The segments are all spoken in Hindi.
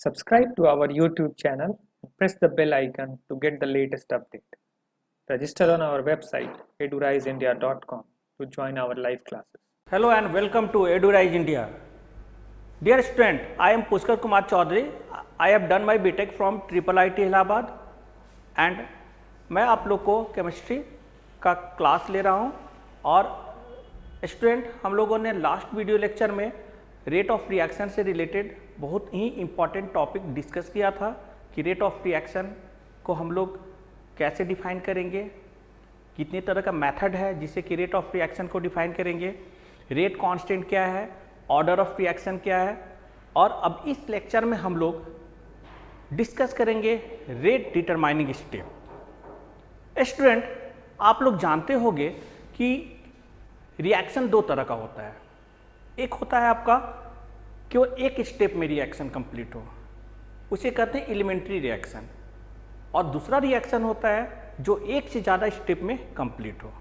Subscribe to our YouTube channel and press the bell icon to get the latest update. Register on our website eduriseindia.com to join our live classes. Hello and welcome to EduRise India. Dear student, I am Pushkar Kumar Chaudhary. I have done my BTech from IIIT Allahabad and मैं आप लोग को केमिस्ट्री का क्लास ले रहा हूँ। और स्टूडेंट, हम लोगों ने लास्ट वीडियो लेक्चर में रेट ऑफ रिएक्शन से रिलेटेड बहुत ही इम्पॉर्टेंट टॉपिक डिस्कस किया था कि रेट ऑफ रिएक्शन को हम लोग कैसे डिफाइन करेंगे, कितने तरह का मेथड है जिससे कि रेट ऑफ रिएक्शन को डिफाइन करेंगे, रेट कांस्टेंट क्या है, ऑर्डर ऑफ रिएक्शन क्या है। और अब इस लेक्चर में हम लोग डिस्कस करेंगे रेट डिटरमाइनिंग स्टेप। स्टूडेंट, आप लोग जानते होंगे कि रिएक्शन दो तरह का होता है। एक होता है आपका कि वो एक स्टेप में रिएक्शन कंप्लीट हो, उसे कहते हैं एलिमेंट्री रिएक्शन। और दूसरा रिएक्शन होता है जो एक से ज़्यादा स्टेप में कंप्लीट हो।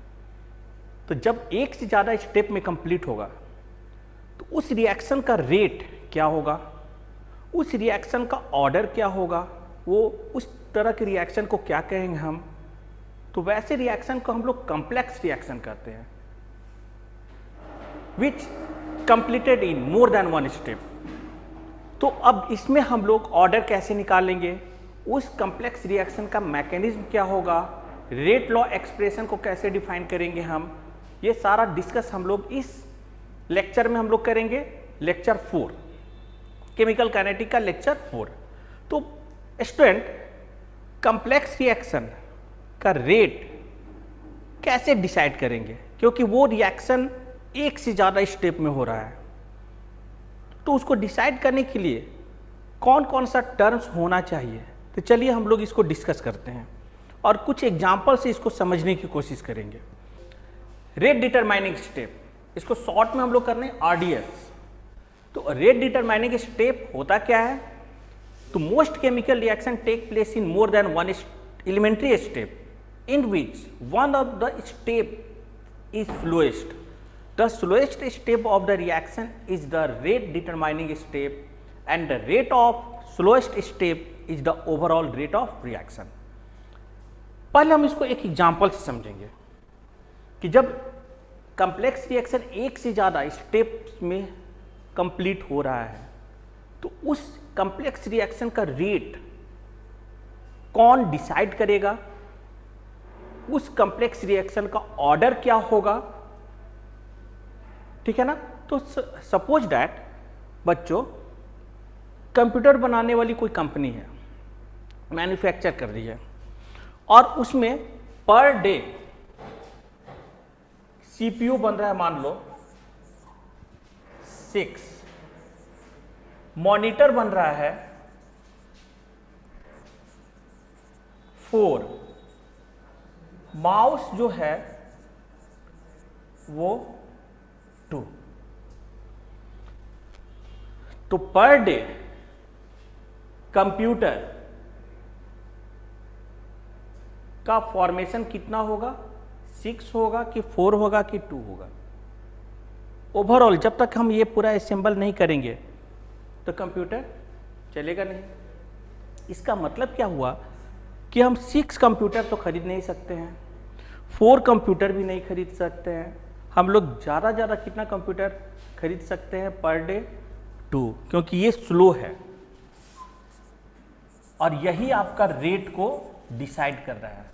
तो जब एक से ज़्यादा स्टेप में कंप्लीट होगा तो उस रिएक्शन का रेट क्या होगा, उस रिएक्शन का ऑर्डर क्या होगा, वो उस तरह के रिएक्शन को क्या कहेंगे हम। तो वैसे रिएक्शन को हम लोग कॉम्प्लेक्स रिएक्शन कहते हैं, which completed in more than one step. तो अब इसमें हम लोग ऑर्डर कैसे निकालेंगे, उस कॉम्प्लेक्स रिएक्शन का मैकेनिज्म क्या होगा, रेट लॉ एक्सप्रेशन को कैसे डिफाइन करेंगे हम, ये सारा डिस्कस हम लोग इस लेक्चर में हम लोग करेंगे। लेक्चर 4, केमिकल काइनेटिक का लेक्चर 4। तो स्टूडेंट, कॉम्प्लेक्स रिएक्शन का रेट कैसे डिसाइड करेंगे, क्योंकि वो रिएक्शन एक से ज़्यादा स्टेप में हो रहा है। तो उसको डिसाइड करने के लिए कौन कौन सा टर्म्स होना चाहिए, तो चलिए हम लोग इसको डिस्कस करते हैं और कुछ एग्जाम्पल से इसको समझने की कोशिश करेंगे। रेट डिटरमाइनिंग स्टेप, इसको शॉर्ट में हम लोग करने RDS। तो रेट डिटरमाइनिंग स्टेप होता क्या है, तो most chemical reaction take place in more than one elementary step in which one of the step is slowest. The slowest step of the reaction is the rate determining step and the rate of slowest step is the overall rate of reaction. पहले हम इसको एक एग्जाम्पल से समझेंगे कि जब कॉम्प्लेक्स रिएक्शन एक से ज़्यादा स्टेप में कंप्लीट हो रहा है तो उस कॉम्प्लेक्स रिएक्शन का रेट कौन डिसाइड करेगा, उस कॉम्प्लेक्स रिएक्शन का ऑर्डर क्या होगा, ठीक है ना। तो सपोज दैट बच्चों, कंप्यूटर बनाने वाली कोई कंपनी है, मैन्युफैक्चर कर रही है और उसमें पर डे CPU बन रहा है मान लो 6, मॉनिटर बन रहा है 4, माउस जो है वो 2। तो पर डे कंप्यूटर का फॉर्मेशन कितना होगा, 6 होगा कि 4 होगा कि 2 होगा। ओवरऑल जब तक हम ये पूरा असेंबल नहीं करेंगे तो कंप्यूटर चलेगा नहीं। इसका मतलब क्या हुआ कि हम 6 कंप्यूटर तो खरीद नहीं सकते हैं, 4 कंप्यूटर भी नहीं खरीद सकते हैं। हम लोग ज़्यादा कितना कंप्यूटर खरीद सकते हैं पर डे, 2, क्योंकि ये स्लो है और यही आपका रेट को डिसाइड कर रहा है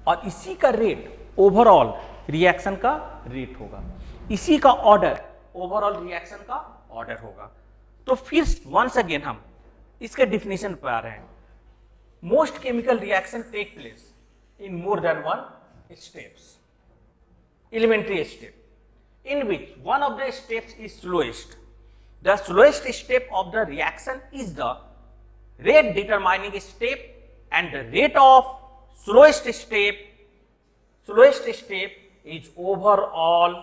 और इसी का रेट ओवरऑल रिएक्शन का रेट होगा, इसी का ऑर्डर ओवरऑल रिएक्शन का ऑर्डर होगा। तो फिर वंस अगेन हम इसके डिफिनेशन पर आ रहे हैं। Most chemical reaction take place in more than one steps, elementary step, in which one of the steps is slowest. The slowest step of the reaction is the rate determining step and the rate of slowest step is overall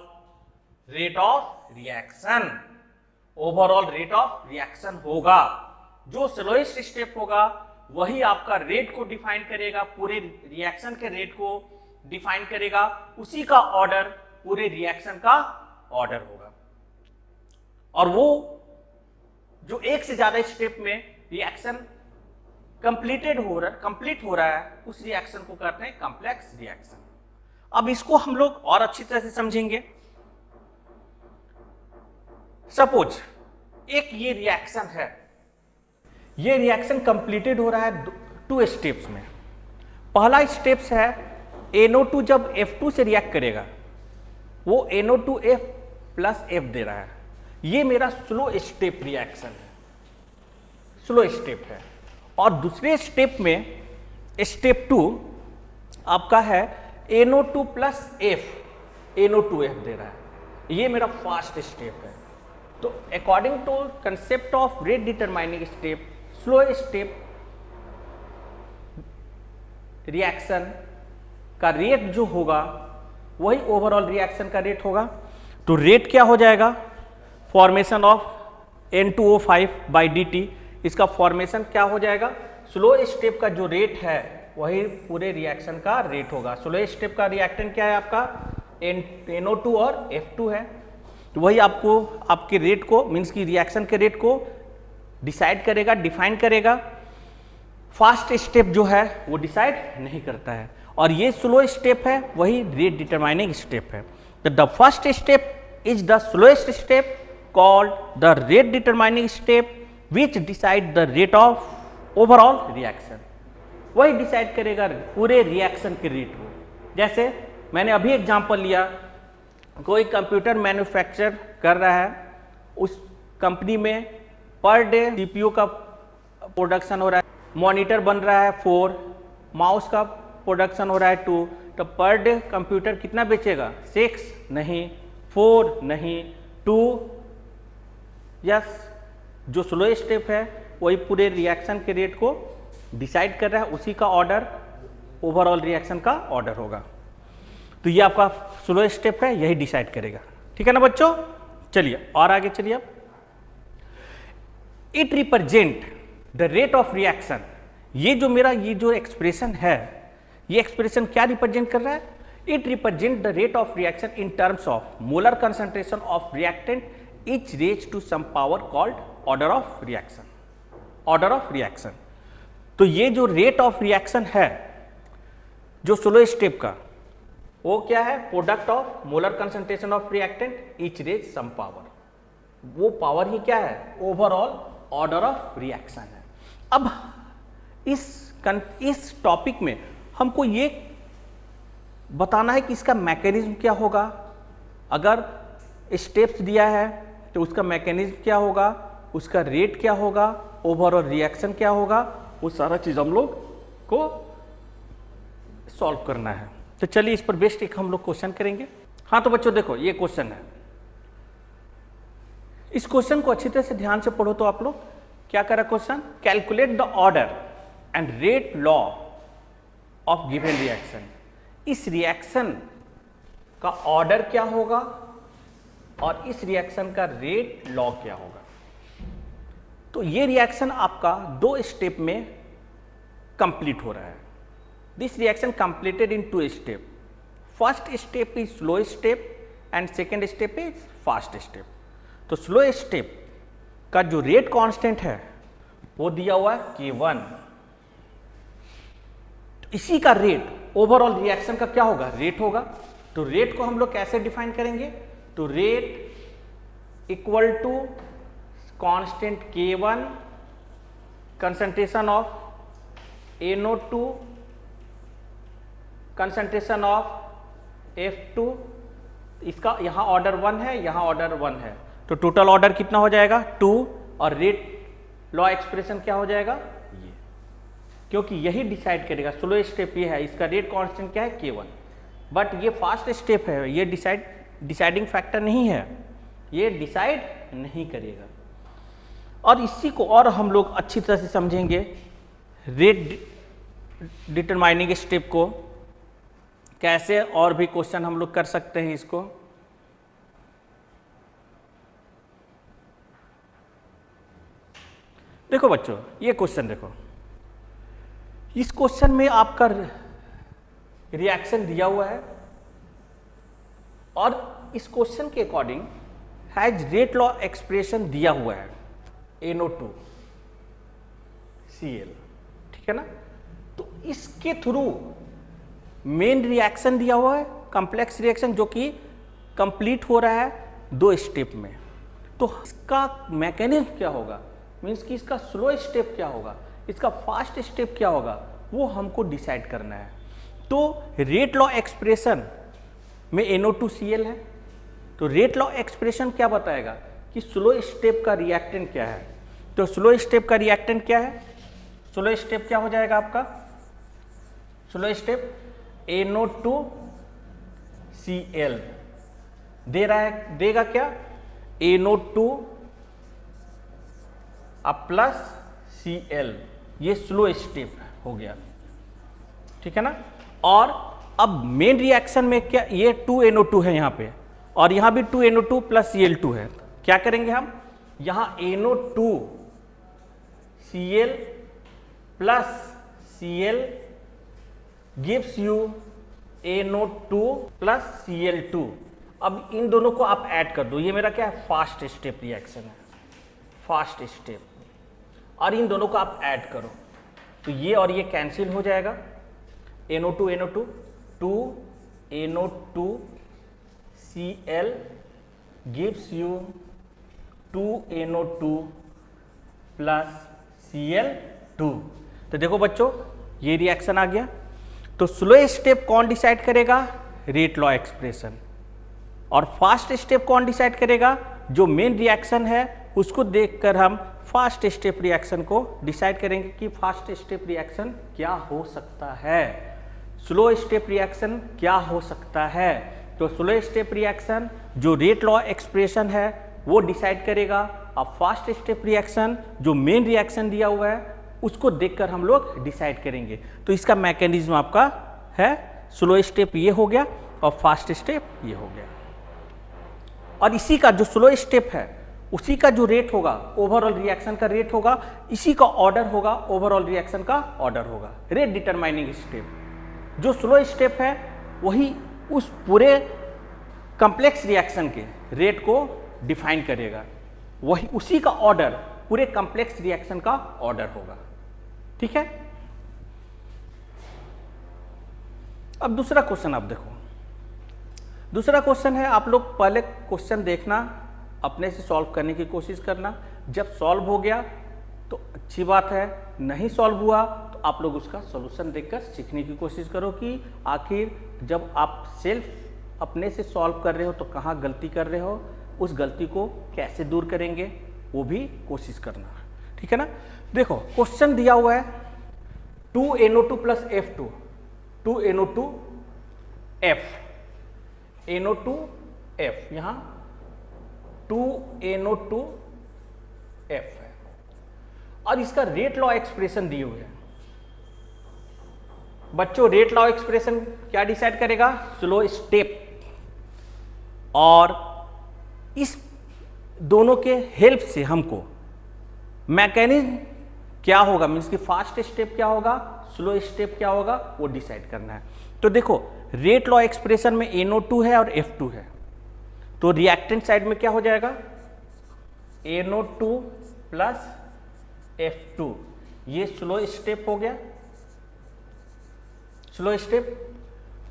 rate of reaction. overall rate of reaction होगा, जो slowest step होगा वही आपका रेट को डिफाइन करेगा, पूरे रिएक्शन के रेट को डिफाइन करेगा, उसी का ऑर्डर पूरे रिएक्शन का ऑर्डर होगा। और वो जो एक से ज्यादा स्टेप में रिएक्शन कंप्लीट हो रहा है, उस रिएक्शन को कहते हैं कॉम्प्लेक्स रिएक्शन। अब इसको हम लोग और अच्छी तरह से समझेंगे। सपोज एक ये रिएक्शन है, ये रिएक्शन कंप्लीटेड हो रहा है 2 स्टेप्स में। पहला स्टेप्स है NO2 जब F2 से रिएक्ट करेगा, वो NO2F प्लस F दे रहा है, ये मेरा स्लो स्टेप रिएक्शन है, स्लो स्टेप है। और दूसरे स्टेप में स्टेप 2 आपका है NO2 प्लस F, NO2F दे रहा है, ये मेरा फास्ट स्टेप है। तो according to concept of rate determining step, slow step reaction का रेट जो होगा वही ओवरऑल रिएक्शन का रेट होगा। तो रेट क्या हो जाएगा, formation of N2O5 by dt, इसका फॉर्मेशन क्या हो जाएगा, स्लो स्टेप का जो रेट है वही पूरे रिएक्शन का रेट होगा। स्लो स्टेप का रिएक्टेंट क्या है आपका, NO2 और F2 है, तो वही आपको आपके रेट को मीन्स की रिएक्शन के रेट को डिसाइड करेगा, डिफाइन करेगा। फास्ट स्टेप जो है वो डिसाइड नहीं करता है, और ये स्लो स्टेप है वही रेट डिटरमाइनिंग स्टेप है। तो the first step is the slowest step called the rate determining step which decide the rate of overall reaction, वही डिसाइड करेगा पूरे रिएक्शन के रेट को। जैसे मैंने अभी एग्जांपल लिया, कोई कंप्यूटर मैन्युफैक्चर कर रहा है, उस कंपनी में पर डे CPU का प्रोडक्शन हो रहा है, मॉनिटर बन रहा है 4, माउस का प्रोडक्शन हो रहा है 2, तो पर डे कंप्यूटर कितना बेचेगा, 6 नहीं, 4 नहीं, 2। यस, जो स्लो स्टेप है वही पूरे रिएक्शन के रेट को डिसाइड कर रहा है, उसी का ऑर्डर ओवरऑल रिएक्शन का ऑर्डर होगा। तो ये आपका स्लो स्टेप है, यही डिसाइड करेगा। ठीक है ना बच्चों, चलिए और आगे चलिए। अब it represent the rate of reaction, ये जो मेरा ये जो एक्सप्रेशन है, ये एक्सप्रेशन क्या रिप्रेजेंट कर रहा है, it represent the rate of reaction in terms of molar concentration of reactant each raise to some power called order of reaction, order of reaction. तो ये जो रेट ऑफ रिएक्शन है जो स्लो स्टेप का, वो क्या है, product of molar concentration of reactant each raise some power, वो पावर ही क्या है, ओवरऑल ऑर्डर ऑफ रिएक्शन है। अब इस टॉपिक में हमको ये बताना है कि इसका मैकेनिज्म क्या होगा, अगर स्टेप्स दिया है तो उसका मैकेनिज्म क्या होगा, उसका रेट क्या होगा, ओवरऑल रिएक्शन क्या होगा, वो सारा चीज हम लोग को सॉल्व करना है। तो चलिए इस पर बेस्ट एक हम लोग क्वेश्चन करेंगे। हाँ तो बच्चों देखो ये क्वेश्चन है, इस क्वेश्चन को अच्छी तरह से ध्यान से पढ़ो। तो आप लोग क्या करा question, calculate the order and rate law of given reaction, इस रिएक्शन का ऑर्डर क्या होगा और इस रिएक्शन का रेट लॉ क्या होगा। तो ये रिएक्शन आपका 2 स्टेप में कंप्लीट हो रहा है। This reaction completed in 2 step, first step is slow step and second step is fast step. तो स्लो स्टेप का जो रेट कांस्टेंट है वो दिया हुआ है K1, तो इसी का रेट ओवरऑल रिएक्शन का क्या होगा, रेट होगा। तो रेट को हम लोग कैसे डिफाइन करेंगे, तो rate equal to constant K1 concentration of NO2 concentration of F2, इसका यहां ऑर्डर 1 है, यहां ऑर्डर 1 है, तो टोटल ऑर्डर कितना हो जाएगा 2, और रेट लॉ एक्सप्रेशन क्या हो जाएगा ये, क्योंकि यही डिसाइड करेगा। स्लो स्टेप ये है, इसका रेट कांस्टेंट क्या है K1, बट ये फास्ट स्टेप है, ये डिसाइडिंग फैक्टर नहीं है, ये डिसाइड नहीं करेगा। और इसी को और हम लोग अच्छी तरह से समझेंगे, रेट डिटरमाइनिंग स्टेप को कैसे और भी क्वेश्चन हम लोग कर सकते हैं इसको। देखो बच्चों ये क्वेश्चन देखो, इस क्वेश्चन में आपका रिएक्शन दिया हुआ है और इस क्वेश्चन के according has rate law expression दिया हुआ है NO2, Cl, ठीक है ना। तो इसके थ्रू मेन रिएक्शन दिया हुआ है, कॉम्प्लेक्स रिएक्शन जो कि कंप्लीट हो रहा है 2 स्टेप में। तो इसका मैकेनिज्म क्या होगा, मीन्स कि इसका स्लो स्टेप क्या होगा, इसका फास्ट स्टेप क्या होगा, वो हमको डिसाइड करना है। तो रेट लॉ एक्सप्रेशन में NO2Cl है, तो रेट लॉ एक्सप्रेशन क्या बताएगा कि स्लो स्टेप का रिएक्टेंट क्या है। तो स्लो स्टेप का रिएक्टेंट क्या है, स्लो स्टेप क्या हो जाएगा आपका, स्लो स्टेप NO2Cl दे रहा है, देगा क्या NO2 प्लस Cl, ये स्लो स्टेप हो गया, ठीक है ना। और अब मेन रिएक्शन में क्या, ये 2NO2 है यहाँ पे और यहाँ भी 2NO2 प्लस Cl2 है। क्या करेंगे हम, यहाँ NO2Cl plus Cl gives you NO2 plus Cl2। अब इन दोनों को आप ऐड कर दो, ये मेरा क्या है, फास्ट स्टेप रिएक्शन है, फास्ट स्टेप, और इन दोनों को आप ऐड करो तो ये और ये कैंसिल हो जाएगा, NO2 NO2 2NO2Cl gives you 2NO2 plus Cl2। तो देखो बच्चों ये रिएक्शन आ गया। तो स्लो स्टेप कौन डिसाइड करेगा, रेट लॉ एक्सप्रेशन, और फास्ट स्टेप कौन डिसाइड करेगा, जो मेन रिएक्शन है उसको देखकर हम फास्ट स्टेप रिएक्शन को डिसाइड करेंगे कि फास्ट स्टेप रिएक्शन क्या हो सकता है, स्लो स्टेप रिएक्शन क्या हो सकता है। तो स्लो स्टेप रिएक्शन जो रेट लॉ एक्सप्रेशन है वो डिसाइड करेगा, अब फास्ट स्टेप रिएक्शन जो मेन रिएक्शन दिया हुआ है उसको देखकर हम लोग डिसाइड करेंगे। तो इसका मैकेनिज्म आपका है, स्लो स्टेप ये हो गया और फास्ट स्टेप ये हो गया, और इसी का जो स्लो स्टेप है उसी का जो रेट होगा, ओवरऑल रिएक्शन का रेट होगा, इसी का ऑर्डर होगा, ओवरऑल रिएक्शन का ऑर्डर होगा। रेट डिटरमाइनिंग स्टेप, जो स्लो स्टेप है वही उस पूरे कॉम्प्लेक्स रिएक्शन के रेट को डिफाइन करेगा, वही उसी का ऑर्डर पूरे कॉम्प्लेक्स रिएक्शन का ऑर्डर होगा, ठीक है। अब दूसरा क्वेश्चन आप देखो, दूसरा क्वेश्चन है, आप लोग पहले क्वेश्चन देखना, अपने से सॉल्व करने की कोशिश करना, जब सॉल्व हो गया तो अच्छी बात है, नहीं सॉल्व हुआ तो आप लोग उसका सॉल्यूशन देखकर सीखने की कोशिश करो कि आखिर जब आप सेल्फ अपने से सॉल्व कर रहे हो तो कहाँ गलती कर रहे हो, उस गलती को कैसे दूर करेंगे वो भी कोशिश करना, ठीक है ना। देखो क्वेश्चन दिया हुआ है 2NO2 plus F2, 2NO2F, NO2F, यहाँ 2NO2F है और इसका रेट लॉ एक्सप्रेशन दिए हुए हैं। बच्चों रेट लॉ एक्सप्रेशन क्या डिसाइड करेगा, स्लो स्टेप, और इस दोनों के हेल्प से हमको मैकेनिज्म क्या होगा, मीन्स कि फास्ट स्टेप क्या होगा, स्लो स्टेप क्या होगा, वो डिसाइड करना है। तो देखो रेट लॉ एक्सप्रेशन में NO2 है और F2 है, तो रिएक्टेंट साइड में क्या हो जाएगा, NO2 प्लस F2, ये स्लो स्टेप हो गया, स्लो स्टेप,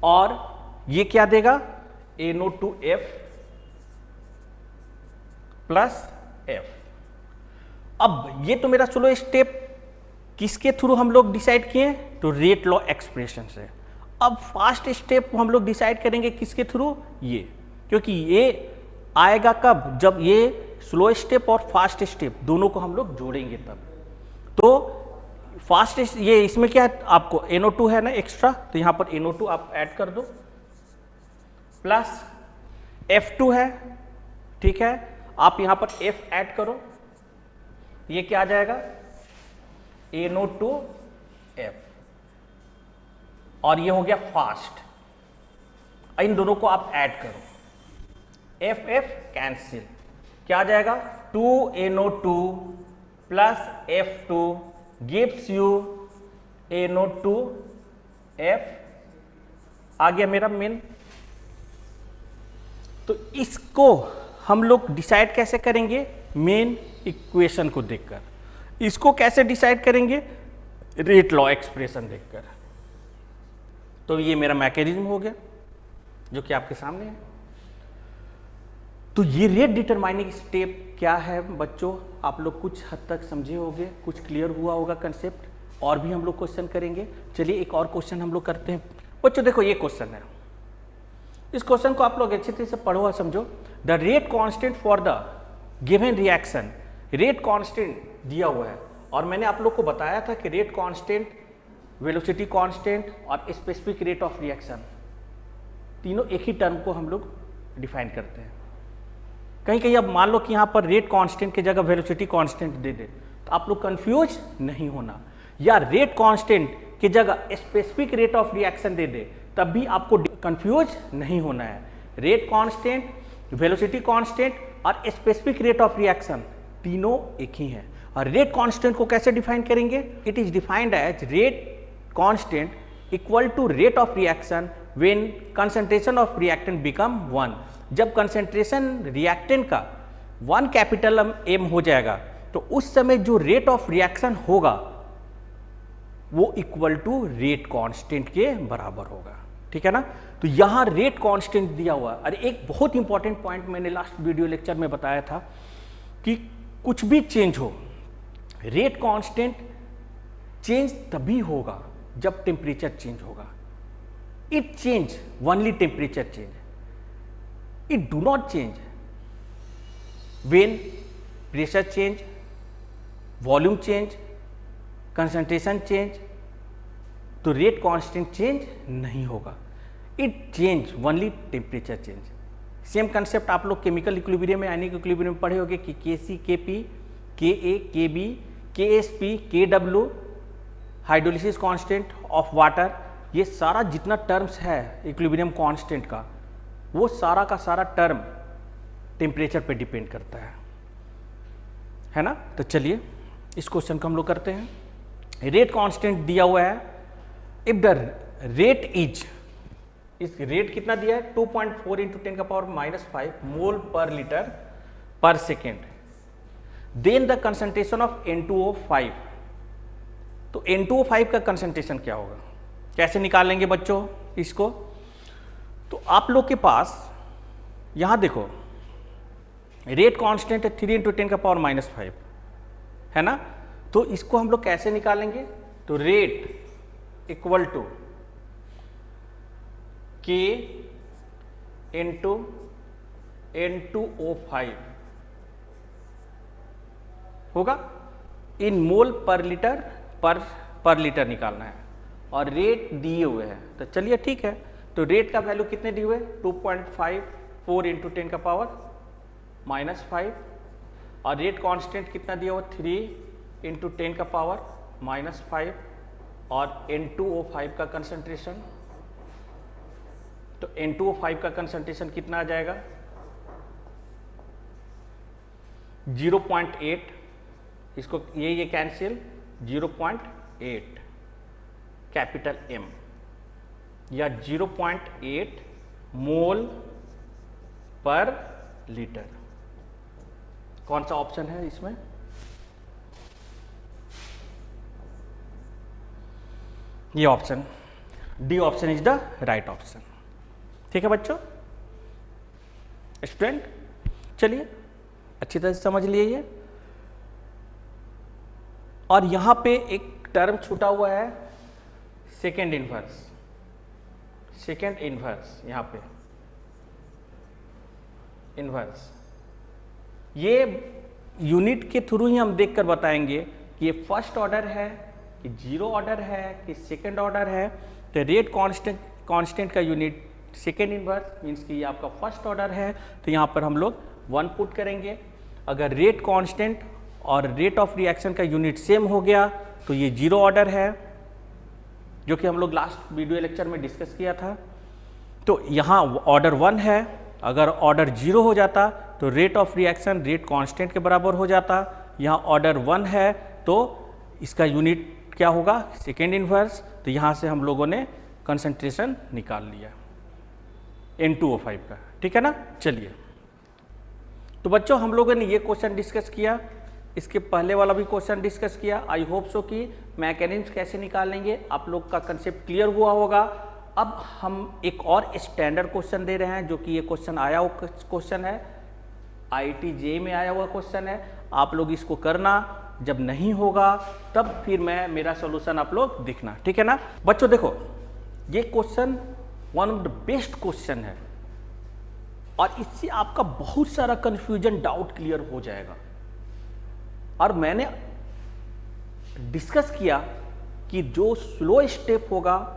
और ये क्या देगा, NO2F प्लस F। अब ये तो मेरा स्लो स्टेप किसके थ्रू हम लोग डिसाइड किए, तो रेट लॉ एक्सप्रेशन से। अब फास्ट स्टेप हम लोग डिसाइड करेंगे किसके थ्रू, ये, क्योंकि ये आएगा कब, जब ये स्लो स्टेप और फास्ट स्टेप दोनों को हम लोग जोड़ेंगे तब। तो फास्ट ये इसमें क्या है, आपको NO2 है ना एक्स्ट्रा, तो यहां पर NO2 आप ऐड कर दो, प्लस F2 है, ठीक है, आप यहां पर F ऐड करो, ये क्या आ जाएगा, NO2F, और ये हो गया फास्ट। इन दोनों को आप ऐड करो, F कैंसिल, क्या आ जाएगा, 2NO2 plus F2 gives you NO2F, आ गया मेरा मेन। तो इसको हम लोग डिसाइड कैसे करेंगे, मेन इक्वेशन को देखकर। इसको कैसे डिसाइड करेंगे, रेट लॉ एक्सप्रेशन देखकर। तो ये मेरा मैकेनिज्म हो गया जो कि आपके सामने है। तो ये रेट डिटरमाइनिंग स्टेप क्या है बच्चों, आप लोग कुछ हद तक समझे होंगे, कुछ क्लियर हुआ होगा कंसेप्ट। और भी हम लोग क्वेश्चन करेंगे। चलिए एक और क्वेश्चन हम लोग करते हैं बच्चों। देखो ये क्वेश्चन है, इस क्वेश्चन को आप लोग अच्छी तरह से पढ़ो और समझो। The rate constant for the given reaction, rate constant दिया हुआ है और मैंने आप लोग को बताया था कि रेट कांस्टेंट, वेलोसिटी कांस्टेंट और स्पेसिफिक रेट ऑफ रिएक्शन तीनों एक ही टर्म को हम लोग डिफाइन करते हैं। कहीं कहीं अब मान लो कि यहाँ पर रेट कांस्टेंट की जगह वेलोसिटी कांस्टेंट दे दे तो आप लोग कंफ्यूज नहीं होना, या रेट कांस्टेंट की जगह स्पेसिफिक रेट ऑफ रिएक्शन दे दे तब भी आपको कंफ्यूज नहीं होना है। रेट कांस्टेंट, वेलोसिटी कांस्टेंट और स्पेसिफिक रेट ऑफ रिएक्शन तीनों एक ही हैं। और रेट कांस्टेंट को कैसे डिफाइन करेंगे? It is defined as rate constant equal to rate of reaction when concentration of reactant become 1। जब कंसंट्रेशन रिएक्टेंट का 1 कैपिटल M हो जाएगा तो उस समय जो रेट ऑफ रिएक्शन होगा वो इक्वल टू रेट कांस्टेंट के बराबर होगा। ठीक है ना? तो यहां रेट कांस्टेंट दिया हुआ है। और एक बहुत इंपॉर्टेंट पॉइंट मैंने लास्ट वीडियो लेक्चर में बताया था कि कुछ भी चेंज हो, रेट कांस्टेंट चेंज तभी होगा जब टेम्परेचर चेंज होगा। It change only temperature change, it do not change when pressure change, volume change, concentration change. तो रेट कांस्टेंट चेंज नहीं होगा, it change only temperature change. Same concept आप लोग केमिकल इक्विलिब्रियम में, आयनिक इक्विलिब्रियम में पढ़े होंगे कि Kc, Kp, Ka, Kb, Ksp, Kw, hydrolysis constant of water, ये सारा जितना टर्म्स है इक्विलिब्रियम कांस्टेंट का वो सारा का सारा टर्म टेम्परेचर पे डिपेंड करता है ना? तो चलिए इस क्वेश्चन को हम लोग करते हैं। रेट कांस्टेंट दिया हुआ है, इफ द रेट इज, इस रेट कितना दिया है 2.4 इंटू 10 का पावर -5 मोल पर लीटर पर second, then the concentration of N2O5। तो N2O5 का कंसंट्रेशन क्या होगा, कैसे निकालेंगे बच्चों इसको? तो आप लोग के पास यहां देखो रेट कांस्टेंट है 3 इंटू 10 का पावर -5 है ना? तो इसको हम लोग कैसे निकालेंगे? तो rate equal to K into N2O5 होगा, इन मोल पर लीटर पर लीटर निकालना है और रेट दिए हुए हैं। तो चलिए ठीक है, तो रेट का वैल्यू कितने दिए हुए? 2.54 इंटू 10 का पावर -5 और रेट कांस्टेंट कितना दिया हुआ 3 इंटू 10 का पावर -5 और N2O5 का कंसंट्रेशन, तो N2O5 का कंसंट्रेशन कितना आ जाएगा 0.8, इसको ये कैंसिल 0.8 कैपिटल M या 0.8 मोल पर लीटर। कौन सा ऑप्शन है इसमें? ये option D option is the right option. ठीक है बच्चों, स्टूडेंट चलिए अच्छी तरह से समझ लिए ये। और यहां पे एक टर्म छूटा हुआ है सेकेंड इनवर्स, सेकेंड इनवर्स, यहां पे इनवर्स, ये यूनिट के थ्रू ही हम देखकर बताएंगे कि ये फर्स्ट ऑर्डर है कि जीरो ऑर्डर है कि सेकेंड ऑर्डर है। तो रेट कांस्टेंट का यूनिट सेकेंड इनवर्स मीन्स कि ये आपका फर्स्ट ऑर्डर है, तो यहाँ पर हम लोग 1 पुट करेंगे। अगर रेट कांस्टेंट और रेट ऑफ रिएक्शन का यूनिट सेम हो गया तो ये जीरो ऑर्डर है, जो कि हम लोग लास्ट वीडियो लेक्चर में डिस्कस किया था। तो यहाँ ऑर्डर 1 है, अगर ऑर्डर 0 हो जाता तो rate of reaction rate constant के बराबर हो जाता। यहाँ ऑर्डर 1 है तो इसका यूनिट क्या होगा सेकेंड इनवर्स, तो यहाँ से हम लोगों ने कंसंट्रेशन निकाल लिया N2O5 का। ठीक है ना? चलिए, तो बच्चों हम लोगों ने ये क्वेश्चन डिस्कस किया, इसके पहले वाला भी क्वेश्चन डिस्कस किया। आई होप सो कि मैकेनिज्म कैसे निकालेंगे आप लोग का कंसेप्ट क्लियर हुआ होगा। अब हम एक और स्टैंडर्ड क्वेश्चन दे रहे हैं, जो कि ये क्वेश्चन आया हुआ क्वेश्चन है, IIT JEE में आया हुआ क्वेश्चन है। आप लोग इसको करना, जब नहीं होगा तब फिर मेरा सॉल्यूशन आप लोग देखना, ठीक है ना बच्चों। देखो ये question one of the best question है और इससे आपका बहुत सारा कंफ्यूजन डाउट क्लियर हो जाएगा। और मैंने डिस्कस किया कि जो स्लो स्टेप होगा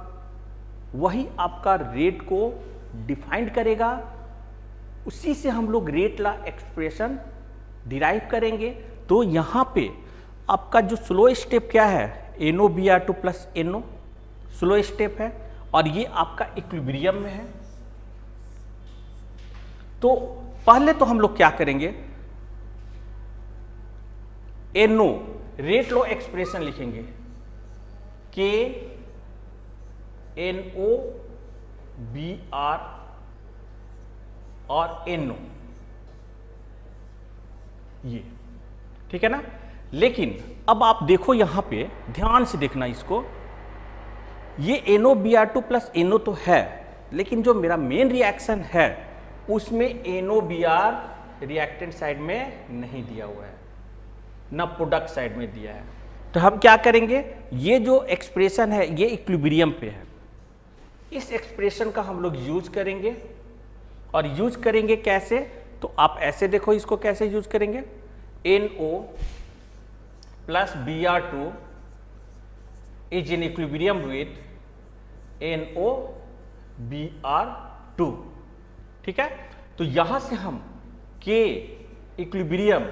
वही आपका रेट को डिफाइन करेगा, उसी से हम लोग रेट लॉ एक्सप्रेशन डिराइव करेंगे। तो यहां पे आपका जो स्लो स्टेप क्या है, NOBR2 plus NO slow step है और ये आपका इक्विलिब्रियम में है। तो पहले तो हम लोग क्या करेंगे, NO रेट लॉ एक्सप्रेशन लिखेंगे, K NOBR और NO, ये ठीक है ना। लेकिन अब आप देखो यहां पे ध्यान से देखना इसको, ये NOBR2 प्लस NO तो है, लेकिन जो मेरा मेन रिएक्शन है उसमें NOBR रिएक्टेंट साइड में नहीं दिया हुआ है, ना प्रोडक्ट साइड में दिया है। तो हम क्या करेंगे, ये जो एक्सप्रेशन है ये इक्विलिब्रियम पे है, इस एक्सप्रेशन का हम लोग यूज करेंगे। और यूज करेंगे कैसे, तो आप ऐसे देखो इसको कैसे यूज करेंगे, NO plus Br2 is in equilibrium with NOBR2, ठीक है। तो यहां से हम K इक्विलिब्रियम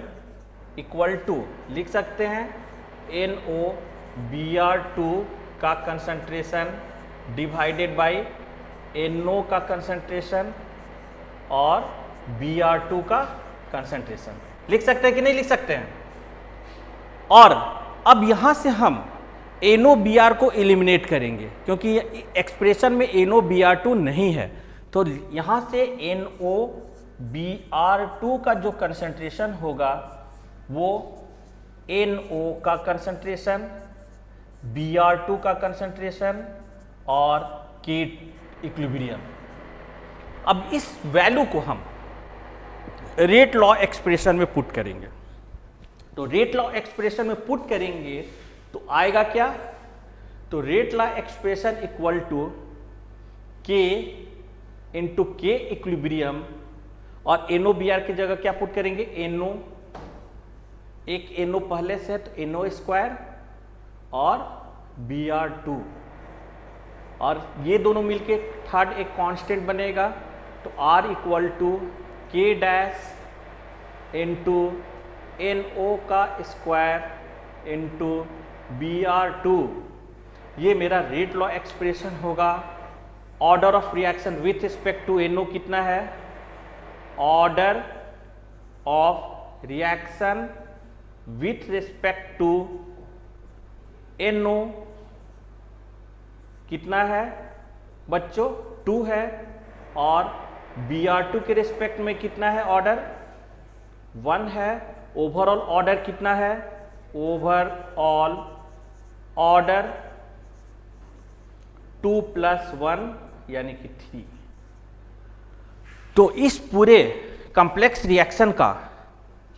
इक्वल टू लिख सकते हैं NOBR2 का कंसंट्रेशन डिवाइडेड बाय NO का कंसंट्रेशन और Br2 का कंसंट्रेशन, लिख सकते हैं कि नहीं लिख सकते हैं। और अब यहां से हम NOBR को एलिमिनेट करेंगे, क्योंकि एक्सप्रेशन में NOBR2 नहीं है। तो यहां से NOBR2 का जो कंसंट्रेशन होगा वो NO का कंसंट्रेशन, Br2 का कंसंट्रेशन और K इक्विलिब्रियम। अब इस वैल्यू को हम रेट लॉ एक्सप्रेशन में पुट करेंगे। तो रेट लॉ एक्सप्रेशन में पुट करेंगे तो आएगा क्या, तो rate law expression equal to K into K equilibrium और NOBR की जगह क्या पुट करेंगे, NO, एक NO पहले से है तो NO स्क्वायर और Br2, और ये दोनों मिलके थर्ड एक कांस्टेंट बनेगा। तो R equal to K dash into NO का स्क्वायर इंटू Br2, ये मेरा रेट लॉ एक्सप्रेशन होगा। Order of reaction with respect to NO कितना है, order of reaction with respect to NO कितना है बच्चों, 2 है, और Br2 के रिस्पेक्ट में कितना है ऑर्डर, 1 है। ओवरऑल ऑर्डर कितना है, ओवरऑल ऑर्डर 2 + 1 यानी कि 3। तो इस पूरे कॉम्प्लेक्स रिएक्शन का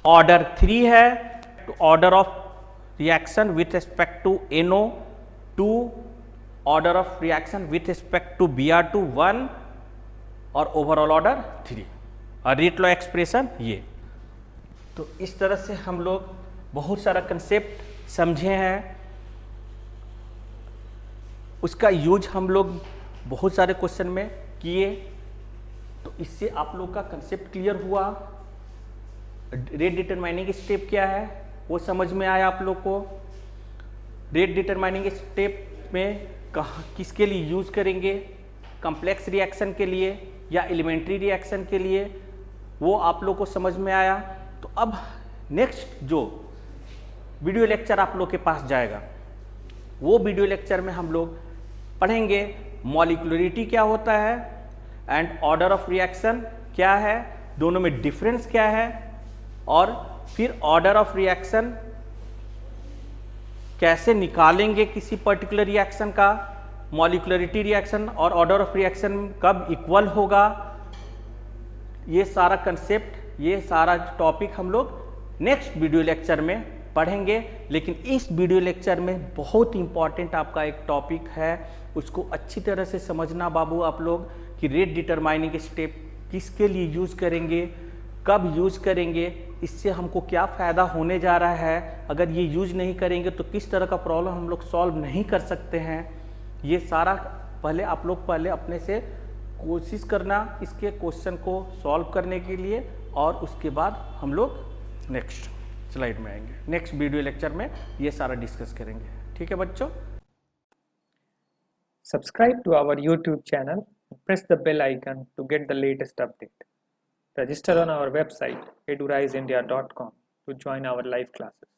ऑर्डर 3 है। तो order of reaction with respect to NO 2, order of reaction with respect to Br2 1 और ओवरऑल ऑर्डर 3, और रेट लॉ एक्सप्रेशन ये। तो इस तरह से हम लोग बहुत सारा कंसेप्ट समझे हैं, उसका यूज हम लोग बहुत सारे क्वेश्चन में किए। तो इससे आप लोग का कंसेप्ट क्लियर हुआ, रेट डिटरमाइनिंग स्टेप क्या है वो समझ में आया आप लोग को। रेट डिटरमाइनिंग स्टेप में कहाँ किसके लिए यूज करेंगे, कॉम्प्लेक्स रिएक्शन के लिए या एलिमेंट्री रिएक्शन के लिए, वो आप लोग को समझ में आया। तो अब नेक्स्ट जो वीडियो लेक्चर आप लोग के पास जाएगा, वो वीडियो लेक्चर में हम लोग पढ़ेंगे मॉलिक्यूलरिटी क्या होता है एंड ऑर्डर ऑफ रिएक्शन क्या है, दोनों में डिफरेंस क्या है, और फिर ऑर्डर ऑफ रिएक्शन कैसे निकालेंगे किसी पर्टिकुलर रिएक्शन का, मॉलिक्युलरिटी रिएक्शन और ऑर्डर ऑफ रिएक्शन कब इक्वल होगा, ये सारा कंसेप्ट, ये सारा टॉपिक हम लोग नेक्स्ट वीडियो लेक्चर में पढ़ेंगे। लेकिन इस वीडियो लेक्चर में बहुत इंपॉर्टेंट आपका एक टॉपिक है, उसको अच्छी तरह से समझना बाबू आप लोग, कि रेट डिटरमाइनिंग स्टेप किसके लिए यूज करेंगे, कब यूज करेंगे, इससे हमको क्या फ़ायदा होने जा रहा है, अगर ये यूज नहीं करेंगे तो किस तरह का प्रॉब्लम हम लोग सॉल्व नहीं कर सकते हैं। ये सारा पहले आप लोग पहले अपने से कोशिश करना इसके क्वेश्चन को सॉल्व करने के लिए, और उसके बाद हम लोग नेक्स्ट स्लाइड में आएंगे, नेक्स्ट वीडियो लेक्चर में ये सारा डिस्कस करेंगे। ठीक है बच्चों। Subscribe to our YouTube channel and press the bell icon to get the latest update. Register on our website eduraisindia.com to join our live classes.